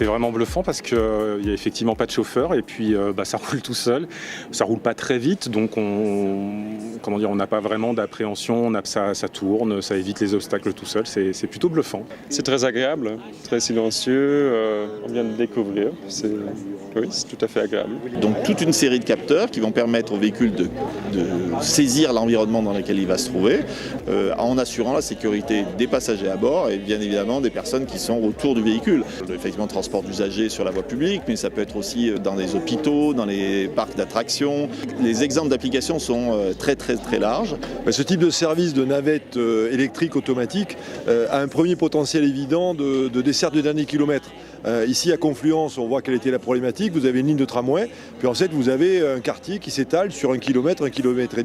C'est vraiment bluffant parce qu'il n'y a effectivement pas de chauffeur et puis ça roule tout seul. Ça roule pas très vite, donc on n'a pas vraiment d'appréhension, ça tourne, ça évite les obstacles tout seul. C'est plutôt bluffant. C'est très agréable, très silencieux, on vient de découvrir. Oui, c'est tout à fait agréable. Donc toute une série de capteurs qui vont permettre au véhicule de saisir l'environnement dans lequel il va se trouver, en assurant la sécurité des passagers à bord et bien évidemment des personnes qui sont autour du véhicule. Effectivement, transport d'usagers sur la voie publique, mais ça peut être aussi dans les hôpitaux, dans les parcs d'attractions. Les exemples d'applications sont très larges. Ce type de service de navette électrique automatique a un premier potentiel évident de desserte de dernier kilomètre. Ici à Confluence, on voit quelle était la problématique. Vous avez une ligne de tramway, puis ensuite vous avez un quartier qui s'étale sur 1 kilomètre, 1,5 kilomètre,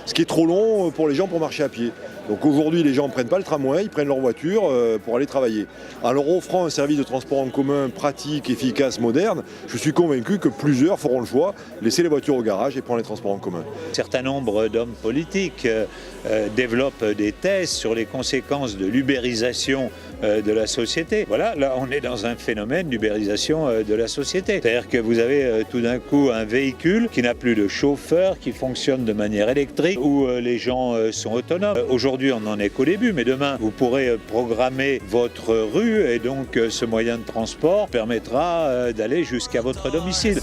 ce qui est trop long pour les gens pour marcher à pied. Donc aujourd'hui, les gens ne prennent pas le tramway, ils prennent leur voiture pour aller travailler. Alors offrant un service de transport en commun pratique, efficace, moderne, je suis convaincu que plusieurs feront le choix, laisser les voitures au garage et prendre les transports en commun. Un certain nombre d'hommes politiques développent des thèses sur les conséquences de l'ubérisation de la société. Voilà, là on est dans un phénomène d'ubérisation de la société. C'est-à-dire que vous avez tout d'un coup un véhicule qui n'a plus de chauffeur, qui fonctionne de manière électrique, où les gens sont autonomes. Aujourd'hui on n'en est qu'au début, mais demain vous pourrez programmer votre rue et donc ce moyen de transport permettra d'aller jusqu'à votre domicile.